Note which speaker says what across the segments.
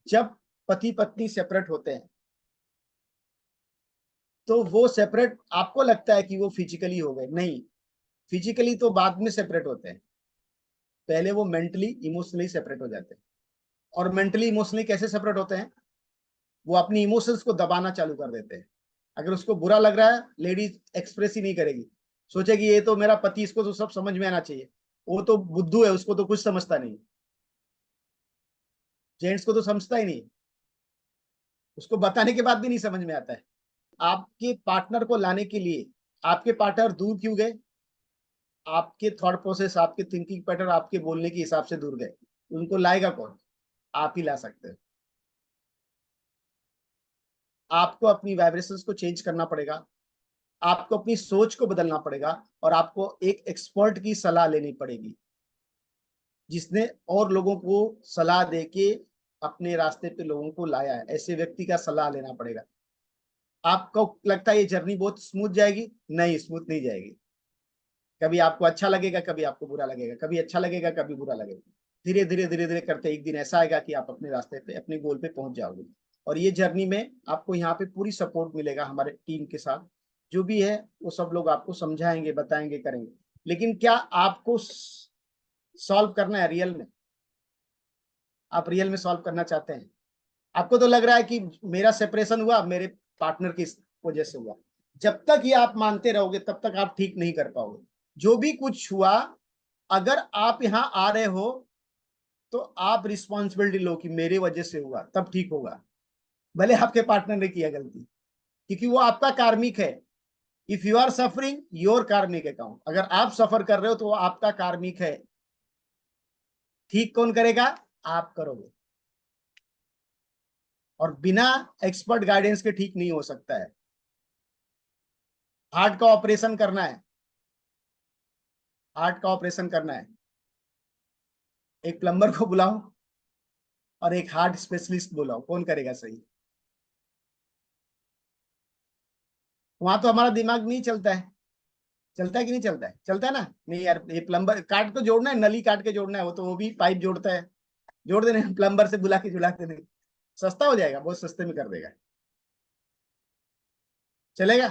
Speaker 1: जब पति पत्नी सेपरेट होते हैं तो वो सेपरेट आपको लगता है कि वो फिजिकली हो गए, नहीं, फिजिकली तो बाद में सेपरेट होते हैं, पहले वो मेंटली इमोशनली सेपरेट हो जाते हैं। और मेंटली इमोशनली कैसे सेपरेट होते हैं? वो अपनी इमोशंस को दबाना चालू कर देते हैं। अगर उसको बुरा लग रहा है, लेडीज एक्सप्रेस ही नहीं करेगी, सोचेगी ये तो मेरा पति, इसको तो सब समझ में आना चाहिए, वो तो बुद्धू है, उसको तो कुछ समझता नहीं। जेंट्स को तो समझता ही नहीं, उसको बताने के बाद भी नहीं समझ में आता है। आपके पार्टनर को लाने के लिए, आपके पार्टनर दूर क्यों गए? आपके थॉट प्रोसेस, आपके थिंकिंग पैटर्न, आपके बोलने के हिसाब से दूर गए। उनको लाएगा कौन? आप ही ला सकते हैं। आपको अपनी वाइब्रेशंस को चेंज करना पड़ेगा, आपको अपनी सोच को बदलना पड़ेगा, और आपको एक एक्सपर्ट की सलाह लेनी पड़ेगी, जिसने और लोगों को सलाह देके अपने रास्ते पे लोगों को लाया है। ऐसे व्यक्ति का सलाह लेना पड़ेगा। आपको लगता है ये जर्नी बहुत स्मूथ जाएगी? नहीं, स्मूथ नहीं जाएगी। कभी आपको अच्छा लगेगा, कभी आपको बुरा लगेगा, कभी अच्छा लगेगा, कभी बुरा लगेगा। धीरे धीरे धीरे धीरे करते एक दिन ऐसा आएगा कि आप अपने रास्ते पे, अपने गोल पे पहुंच जाओगे। और ये जर्नी में आपको यहाँ पे पूरी सपोर्ट मिलेगा हमारे टीम के साथ। जो भी है वो सब लोग आपको समझाएंगे, बताएंगे, करेंगे। लेकिन क्या आपको सॉल्व करना है रियल में? आप रियल में सॉल्व करना चाहते हैं? आपको तो लग रहा है कि मेरा सेपरेशन हुआ मेरे पार्टनर की वजह से हुआ। जब तक ये आप मानते रहोगे तब तक आप ठीक नहीं कर पाओगे। जो भी कुछ हुआ, अगर आप यहां आ रहे हो तो आप रिस्पॉन्सिबिलिटी लो कि मेरी वजह से हुआ, तब ठीक होगा। भले आपके पार्टनर ने किया गलती, क्योंकि वो आपका कार्मिक है। If you are suffering your karmic account, अगर आप सफर कर रहे हो तो वो आपका कार्मिक है। ठीक कौन करेगा? आप करोगे। और बिना एक्सपर्ट गाइडेंस के ठीक नहीं हो सकता है। हार्ट का ऑपरेशन करना है, हार्ट का ऑपरेशन करना है, एक प्लम्बर को बुलाओ और एक हार्ट स्पेशलिस्ट बुलाओ, कौन करेगा सही? वहां तो हमारा दिमाग नहीं चलता है। चलता है कि नहीं चलता है? चलता है ना? नहीं यार, ये प्लम्बर काट तो जोड़ना है, नली काट के जोड़ना है, वो तो वो भी पाइप जोड़ता है, जोड़ देने, प्लम्बर से बुला के जुला देने। सस्ता हो जाएगा, बहुत सस्ते में कर देगा। चलेगा?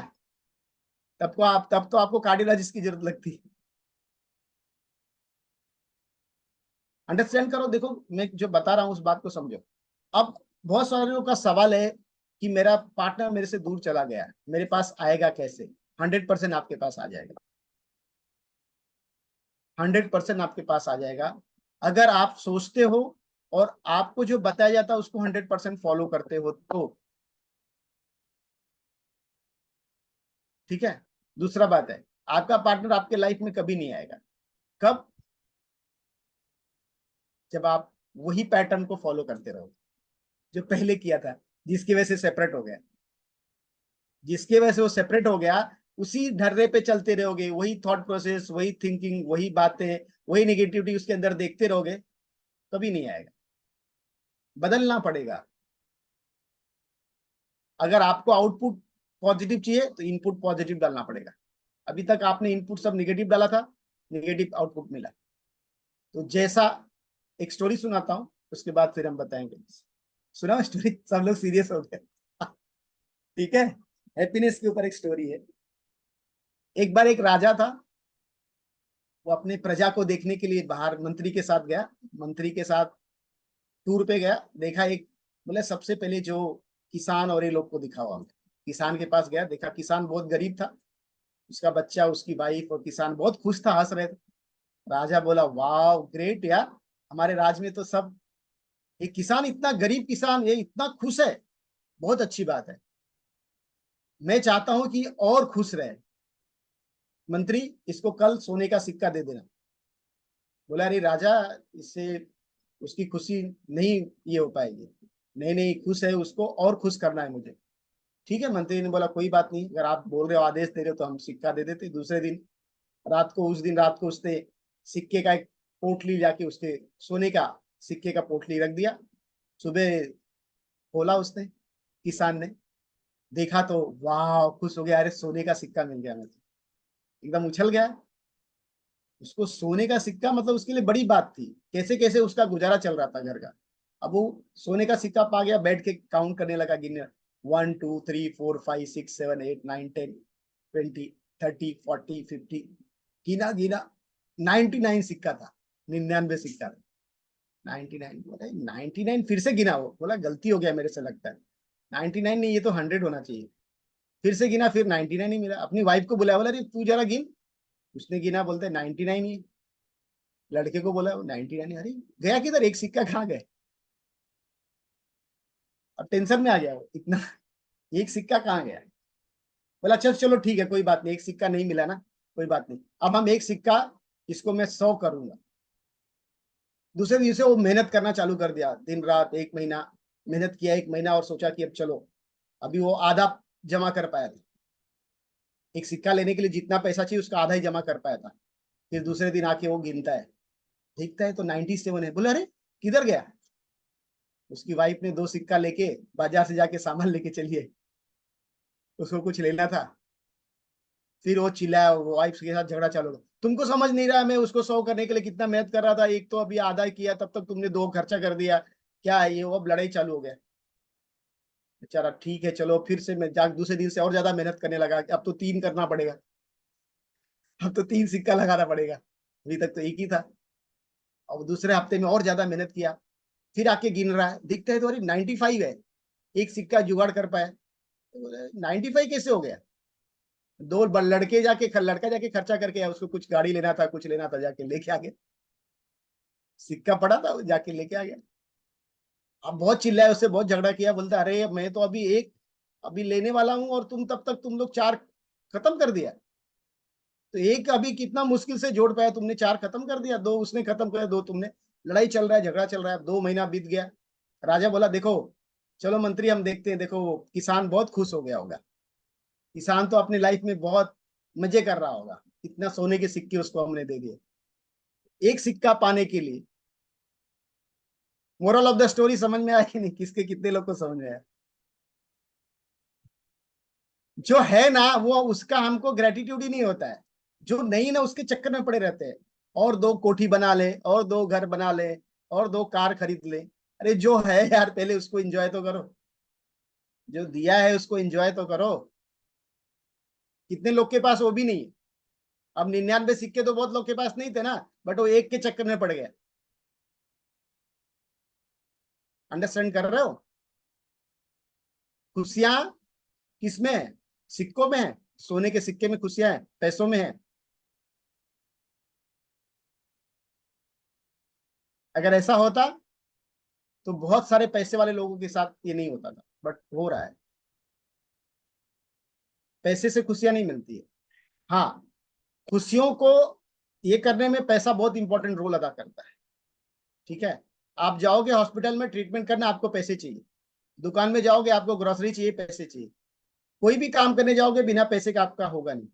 Speaker 1: तब तो आपको कार्डियोलॉजिस्ट की जरूरत लगती है। अंडरस्टैंड करो, देखो मैं जो बता रहा हूँ उस बात को समझो। अब बहुत सारे लोगों का सवाल है कि मेरा पार्टनर मेरे से दूर चला गया है, मेरे पास आएगा कैसे? 100% आपके पास आ जाएगा। 100% आपके पास आ जाएगा, अगर आप सोचते हो और आपको जो बताया जाता है उसको 100% फॉलो करते हो तो। ठीक है? दूसरा बात है, आपका पार्टनर आपके लाइफ में कभी नहीं आएगा। कब? जब आप वही पैटर्न को फॉलो करते रहो जो पहले किया था, जिसकी वजह से सेपरेट हो गया, जिसकी वजह से वो सेपरेट हो गया, उसी ढर्रे पे चलते रहोगे, वही थॉट प्रोसेस, वही थिंकिंग, वही बातें, वही नेगेटिविटी उसके अंदर देखते रहोगे, कभी नहीं आएगा। बदलना पड़ेगा। अगर आपको आउटपुट पॉजिटिव चाहिए तो इनपुट पॉजिटिव डालना पड़ेगा। अभी तक आपने इनपुट सब निगेटिव डाला था, निगेटिव आउटपुट मिला। तो जैसा, एक स्टोरी सुनाता हूँ, उसके बाद फिर हम बताएंगे। सुना स्टोरी? सब लोग सीरियस हो गए। ठीक है, हैप्पीनेस के ऊपर एक स्टोरी है। एक बार एक राजा था, वो अपने प्रजा को देखने के लिए बाहर मंत्री के साथ गया। मंत्री के साथ टूर पे गया, देखा एक, बोले सबसे पहले जो किसान और ये लोग को दिखाओ हमें। किसान के पास गया, देखा किसान बहुत गरीब था, उसका बच्चा, उसकी वाइफ और किसान बहुत खुश था, हंस रहे थे। राजा बोला वाह ग्रेट यार, हमारे राज्य में तो सब, ये किसान, इतना गरीब किसान ये इतना खुश है, बहुत अच्छी बात है, मैं चाहता हूं कि और खुश रहे। मंत्री, इसको कल सोने का सिक्का दे देना। बोला अरे राजा, इससे उसकी खुशी नहीं ये हो पाएगी। नहीं नहीं, खुश है, उसको और खुश करना है मुझे। ठीक है, मंत्री ने बोला कोई बात नहीं, अगर आप बोल रहे हो, आदेश दे रहे हो, तो हम सिक्का दे देते। दूसरे दिन रात को, उस दिन रात को उसने सिक्के का एक पोटली जाके, उसके सोने का सिक्के का पोटली रख दिया। सुबह खोला उसने, किसान ने देखा तो वाह, खुश हो गया, अरे सोने का सिक्का मिल गया मुझे, एकदम उछल गया। उसको सोने का सिक्का मतलब उसके लिए बड़ी बात थी, कैसे कैसे उसका गुजारा चल रहा था घर का। अब वो सोने का सिक्का पा गया, बैठ के काउंट करने लगा, गिनने, 1 2 3 4 5 6 7 8 9 10 20 30 40 50, गिना गिना 99 सिक्का था, 99 सिक्का था। 99 बोला, 99 फिर से गिना, वो बोला गलती हो गया मेरे से, लगता है 99 नहीं, ये तो 100 होना चाहिए। फिर से गिना, फिर 99 ही मिला। अपनी वाइफ को बुलाया, बोला अरे तू जरा गिन। उसने गिना, बोलते 99 ही। लड़के को बोला 99, अरे गया किधर, एक सिक्का कहाँ गए। अब टेंशन में आ गया वो इतना, एक सिक्का कहाँ गया। बोला अच्छा चलो ठीक है, कोई बात नहीं, एक सिक्का नहीं मिला ना, कोई बात नहीं, अब हम एक सिक्का, इसको मैं 100 करूंगा। दूसरे दिन से वो मेहनत करना चालू कर दिया, दिन रात, 1 महीना मेहनत किया, 1 महीना, और सोचा कि अब चलो, अभी वो आधा जमा कर पाया था, एक सिक्का लेने के लिए जितना पैसा चाहिए उसका आधा ही जमा कर पाया था। फिर दूसरे दिन आके वो गिनता है, देखता है तो 97 है। बोले अरे किधर गया। उसकी वाइफ ने 2 सिक्का लेके बाजार से जाके सामान लेके चलिए, उसको कुछ लेना था। फिर वो चिल्लाया, वो वाइफ के साथ झगड़ा चालू हो गया, तुमको समझ नहीं रहा मैं उसको 100 करने के लिए कितना मेहनत कर रहा था, एक तो अभी आधा किया, तब तक तुमने 2 खर्चा कर दिया, क्या है ये वो। अब लड़ाई चालू हो गया। बेचारा ठीक है चलो, फिर से मैं दूसरे दिन से और ज्यादा मेहनत करने लगा, अब तो 3 करना पड़ेगा, अब तो 3 सिक्का लगाना पड़ेगा, अभी तक तो एक ही था। अब दूसरे हफ्ते में और ज्यादा मेहनत किया, फिर आके गिन रहा है, दिखता है तो अरे 95 है, एक सिक्का जुगाड़ कर पाया। तो 95 कैसे हो गया। लड़का जाके खर्चा करके आया, उसको कुछ गाड़ी लेना था, कुछ लेना था, जाके लेके आ गया, सिक्का पड़ा था, जाके लेके आ गया। अब बहुत चिल्लाया, उससे बहुत झगड़ा किया, बोलता अरे मैं तो अभी एक अभी लेने वाला हूं, और तुम तब तक तुम लोग 4 खत्म कर दिया। तो एक अभी कितना मुश्किल से जोड़ पाया तुमने, 4 खत्म कर दिया, 2 उसने खत्म कर, 2 तुमने। लड़ाई चल रहा है, झगड़ा चल रहा है, 2 महीना बीत गया। राजा बोला देखो, चलो मंत्री हम देखते हैं, देखो किसान बहुत खुश हो गया होगा, किसान तो अपनी लाइफ में बहुत मजे कर रहा होगा, इतना सोने के सिक्के उसको हमने दे दिए एक सिक्का पाने के लिए। मोरल ऑफ द स्टोरी समझ में आया कि नहीं, किसके कितने लोग को समझ में आया। जो है ना वो उसका हमको ग्रेटिट्यूड ही नहीं होता है, जो नहीं ना उसके चक्कर में पड़े रहते हैं, और 2 कोठी बना ले, और 2 घर बना ले, और 2 कार खरीद ले। अरे जो है यार, पहले उसको एंजॉय तो करो, जो दिया है उसको एंजॉय तो करो। कितने लोग के पास वो भी नहीं है। अब 99 सिक्के तो बहुत लोग के पास नहीं थे ना, बट वो एक के चक्कर में पड़ गया। अंडरस्टैंड कर रहे हो। खुशियां किसमें है, सिक्कों में है, सोने के सिक्के में खुशियां है, पैसों में है। अगर ऐसा होता तो बहुत सारे पैसे वाले लोगों के साथ ये नहीं होता था, बट हो रहा है। पैसे से खुशियां नहीं मिलती है। हाँ, खुशियों को ये करने में पैसा बहुत इंपॉर्टेंट रोल अदा करता है। ठीक है, आप जाओगे हॉस्पिटल में ट्रीटमेंट करना, आपको पैसे चाहिए। दुकान में जाओगे, आपको ग्रोसरी चाहिए, पैसे चाहिए। कोई भी काम करने जाओगे, बिना पैसे का आपका होगा नहीं।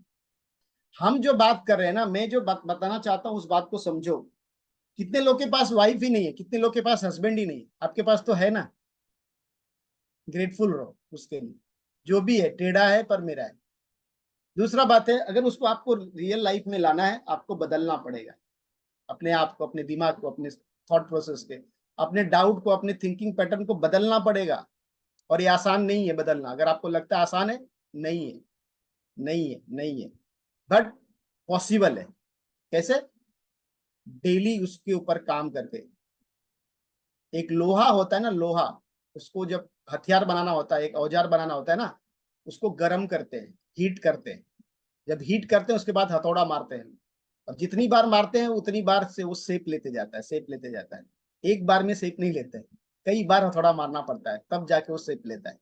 Speaker 1: हम जो बात कर रहे हैं ना, मैं जो बात बताना चाहता हूँ उस बात को समझो। कितने लोग के पास वाइफ ही नहीं है, कितने लोग के पास हस्बैंड ही नहीं है, आपके पास तो है ना। ग्रेटफुल रहो उसके लिए, जो भी है, टेढ़ा है पर मेरा है। दूसरा बात है, अगर उसको आपको रियल लाइफ में लाना है, आपको बदलना पड़ेगा अपने आप को, अपने दिमाग को, अपने थॉट प्रोसेस के, अपने डाउट को, अपने थिंकिंग पैटर्न को बदलना पड़ेगा। और ये आसान नहीं है बदलना। अगर आपको लगता है आसान है, नहीं है, नहीं है, नहीं है, बट पॉसिबल है। कैसे, डेली उसके ऊपर काम करके। एक लोहा होता है ना, लोहा, उसको जब हथियार बनाना होता है, एक औजार बनाना होता है ना, उसको गर्म करते हैं, हीट करते हैं। जब हीट करते हैं उसके बाद हथौड़ा मारते हैं, और जितनी बार मारते हैं उतनी बार से वो शेप लेते जाता है, शेप लेते जाता है। एक बार में शेप नहीं लेते हैं, कई बार हथौड़ा मारना पड़ता है, तब जाके वो शेप लेता है।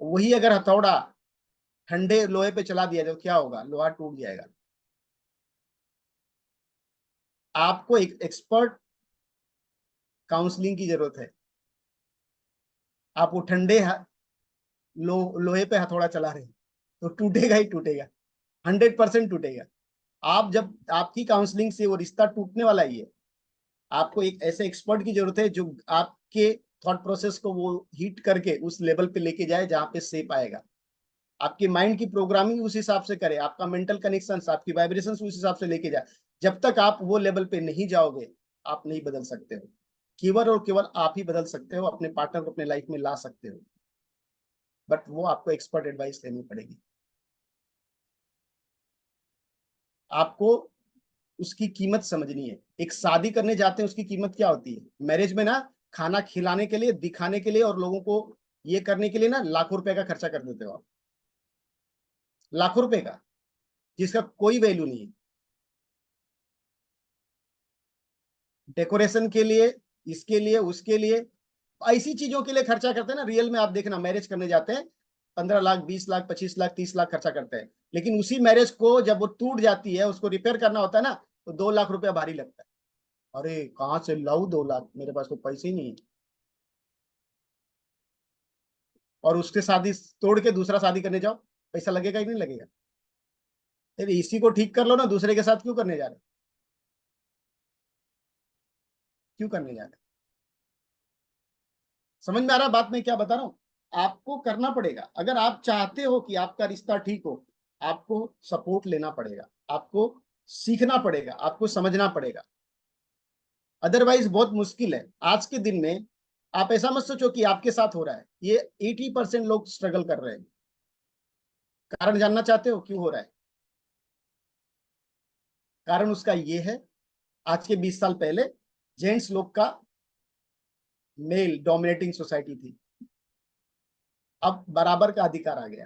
Speaker 1: वही अगर हथौड़ा ठंडे लोहे पे चला दिया तो क्या होगा, लोहा टूट जाएगा। आपको एक एक्सपर्ट काउंसलिंग की जरूरत है। आप वो लोहे पे हथौड़ा चला रहे हैं, तो टूटेगा ही टूटेगा, 100% टूटेगा। आप जब आपकी काउंसलिंग से वो रिश्ता टूटने वाला ही है। आपको एक ऐसे एक्सपर्ट की जरूरत है जो आपके थॉट प्रोसेस को वो हीट करके उस लेवल पे लेके जाए जहां पे सेप आएगा। आपकी माइंड की प्रोग्रामिंग उस हिसाब से करे, आपका मेंटल कनेक्शन, आपकी वाइब्रेशन उस हिसाब से लेके जाए। जब तक आप वो लेवल पे नहीं जाओगे, आप नहीं बदल सकते हो। केवल और केवल आप ही बदल सकते हो, अपने पार्टनर को अपने लाइफ में ला सकते हो, बट वो आपको एक्सपर्ट एडवाइस लेनी पड़ेगी। आपको उसकी कीमत समझनी है। एक शादी करने जाते हैं, उसकी कीमत क्या होती है? मैरिज में ना खाना खिलाने के लिए, दिखाने के लिए और लोगों को ये करने के लिए ना लाखों रुपए का खर्चा कर देते हो आप, लाखों रुपए का, जिसका कोई वैल्यू नहीं है। डेकोरेशन के लिए, इसके लिए, उसके लिए, ऐसी चीजों के लिए खर्चा करते हैं ना। रियल में आप देखना, मैरिज करने जाते हैं 15 लाख, 20 लाख, 25 लाख, 30 लाख खर्चा करते हैं, लेकिन उसी मैरिज को जब वो टूट जाती है, उसको रिपेयर करना होता है ना, तो 2 लाख रुपया भारी लगता है। अरे कहाँ से लाऊं 2 लाख, मेरे पास तो पैसे ही नहीं है। और उसके शादी तोड़ के दूसरा शादी करने जाओ, पैसा लगेगा ही नहीं लगेगा? फिर इसी को ठीक कर लो ना, दूसरे के साथ क्यों करने जा रहे? क्यों करने जा रहे? समझ में आ रहा बात मैं क्या बता रहा हूँ? आपको करना पड़ेगा। अगर आप चाहते हो कि आपका रिश्ता ठीक हो, आपको सपोर्ट लेना पड़ेगा, आपको सीखना पड़ेगा, आपको समझना पड़ेगा। अदरवाइज बहुत मुश्किल है। आज के दिन में आप ऐसा मत सोचो कि आपके साथ हो रहा है, ये 80% लोग स्ट्रगल कर रहे हैं। कारण जानना चाहते हो क्यों हो रहा है? कारण उसका ये है, आज के 20 साल पहले जेंट्स लोग का मेल डोमिनेटिंग सोसाइटी थी, अब बराबर का अधिकार आ गया।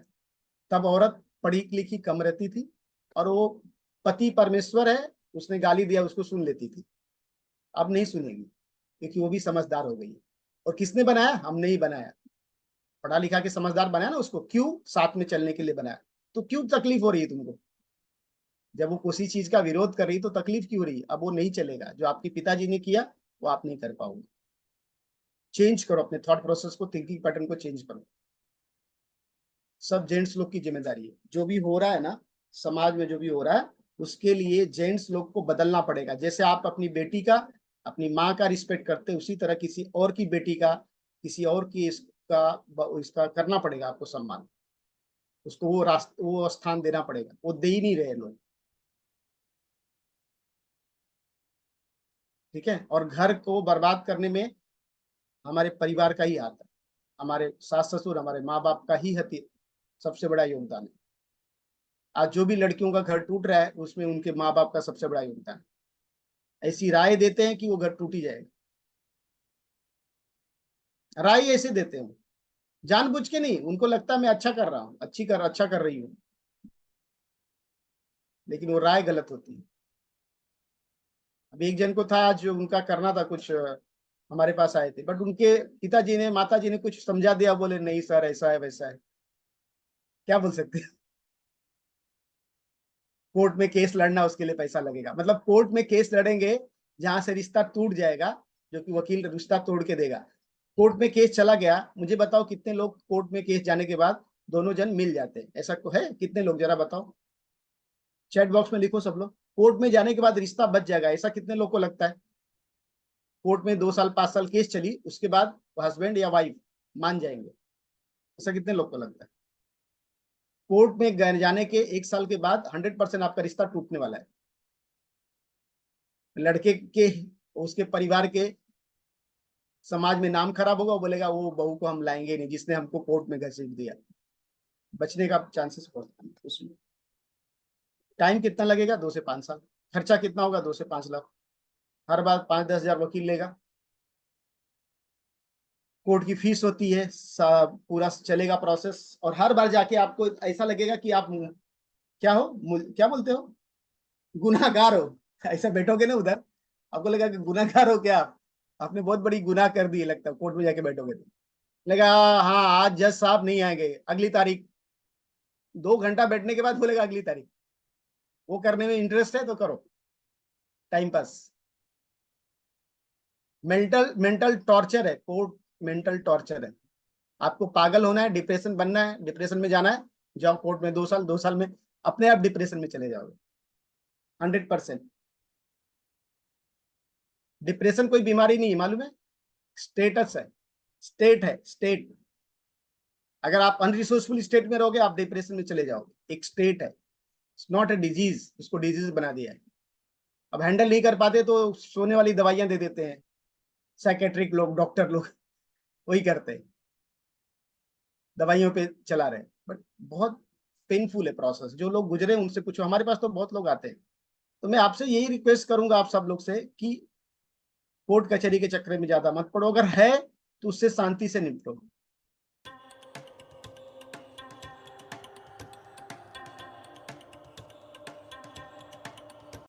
Speaker 1: तब औरत पढ़ी लिखी कम रहती थी, और वो पति परमेश्वर है, उसने गाली दिया उसको सुन लेती थी। अब नहीं सुनेगी, क्योंकि वो भी समझदार हो गई है। और किसने बनाया? हमने ही बनाया। पढ़ा लिखा के समझदार बनाया ना उसको, क्यों? साथ में चलने के लिए बनाया। तो क्यों तकलीफ हो रही है तुमको? जब वो किसी चीज का विरोध कर रही तो तकलीफ क्यों हो रही है? अब वो नहीं चलेगा, जो आपके पिताजी ने किया वो आप नहीं कर पाओगे। चेंज करो अपने थॉट प्रोसेस को, थिंकिंग पैटर्न को चेंज करो। सब जेंट्स लोग की जिम्मेदारी है। जो भी हो रहा है ना समाज में, जो भी हो रहा है, उसके लिए जेंट्स लोग को बदलना पड़ेगा। जैसे आप अपनी बेटी का, अपनी माँ का रिस्पेक्ट करते हैं, उसी तरह किसी और की बेटी का, किसी और की इसका करना पड़ेगा आपको सम्मान। उसको वो स्थान देना पड़ेगा, वो दे ही नहीं रहे लोग। ठीक है? और घर को बर्बाद करने में हमारे परिवार का ही हाथ है। हमारे सास ससुर, हमारे माँ बाप का ही हती सबसे बड़ा योगदान है। आज जो भी लड़कियों का घर टूट रहा है, उसमें उनके माँ बाप का सबसे बड़ा योगदान है। ऐसी राय देते हैं कि वो घर टूट ही जाएगा। राय ऐसे देते हैं, जानबूझ के नहीं, उनको लगता है मैं अच्छा कर रहा हूँ, अच्छा कर रही हूँ, लेकिन वो राय गलत होती है। अब एक जन को था जो उनका करना था कुछ, हमारे पास आए थे, बट उनके पिताजी ने, माताजी ने कुछ समझा दिया, बोले नहीं सर ऐसा है वैसा है। क्या बोल सकते हैं? कोर्ट में केस लड़ना, उसके लिए पैसा लगेगा। मतलब कोर्ट में केस लड़ेंगे जहां से रिश्ता टूट जाएगा, जो कि वकील रिश्ता तोड़ के देगा। कोर्ट में केस चला गया, मुझे बताओ कितने लोग कोर्ट में केस जाने के बाद दोनों जन मिल जाते हैं? ऐसा तो है? कितने लोग, जरा बताओ, चैट बॉक्स में लिखो सब लोग। कोर्ट में जाने के बाद रिश्ता बच जाएगा, ऐसा कितने लोग को लगता है? कोर्ट में 2 साल 5 साल केस चली, उसके बाद हस्बैंड या वाइफ मान जाएंगे, ऐसा कितने लोग को लगता है? कोर्ट में जाने के 1 साल के बाद 100% आपका रिश्ता टूटने वाला है। लड़के के, उसके परिवार के, समाज में नाम खराब होगा, वो बोलेगा वो बहू को हम लाएंगे नहीं जिसने हमको कोर्ट में घसीट दिया। बचने का चांसेस बहुत कम है उसमें। टाइम कितना लगेगा? 2 से 5 साल। खर्चा कितना होगा? 2 से 5 लाख। हर बार 5-10 हजार वकील लेगा। कोर्ट की फीस होती है, पूरा चलेगा प्रोसेस, और हर बार जाके आपको ऐसा लगेगा कि आप क्या हो, क्या बोलते हो, गुनाहगार हो। ऐसा बैठोगे ना उधर, आपको लगेगा कि गुनाहगार हो क्या आप, आपने बहुत बड़ी गुनाह कर दी है, लगता है कोर्ट में जाके बैठोगे तो लगा। हाँ आज जज साहब नहीं आएंगे, अगली तारीख। 2 घंटा बैठने के बाद बोलेगा अगली तारीख। वो करने में इंटरेस्ट है तो करो, time pass. Mental mental torture है कोर्ट, मेंटल टॉर्चर है। आपको पागल होना है, डिप्रेशन बनना है, डिप्रेशन में जाना है, जाओ कोर्ट में 2 साल, 2 साल में अपने आप डिप्रेशन में चले जाओगे। 100%। डिप्रेशन कोई बीमारी नहीं है, मालूम है? स्टेटस है, स्टेट है, स्टेट। अगर आप अनरिसोर्सफुल स्टेट में रहोगे, आप डिप्रेशन में चले जाओगे। एक स्टेट है, इट्स नॉट ए डिजीज, उसको डिजीज बना दिया है। अब हैंडल नहीं कर पाते तो सोने वाली दवाइयां दे देते हैं, साइकेट्रिक लोग, डॉक्टर लोग वही करते हैं, दवाइयों पे चला रहे हैं। बट बहुत पेनफुल है प्रोसेस, जो लोग गुजरे उनसे पूछो, हमारे पास तो बहुत लोग आते हैं। तो मैं आपसे यही रिक्वेस्ट करूंगा आप सब लोग से कि कोर्ट कचहरी के चक्कर में ज्यादा मत पड़ो, अगर है तो उससे शांति से निपटो।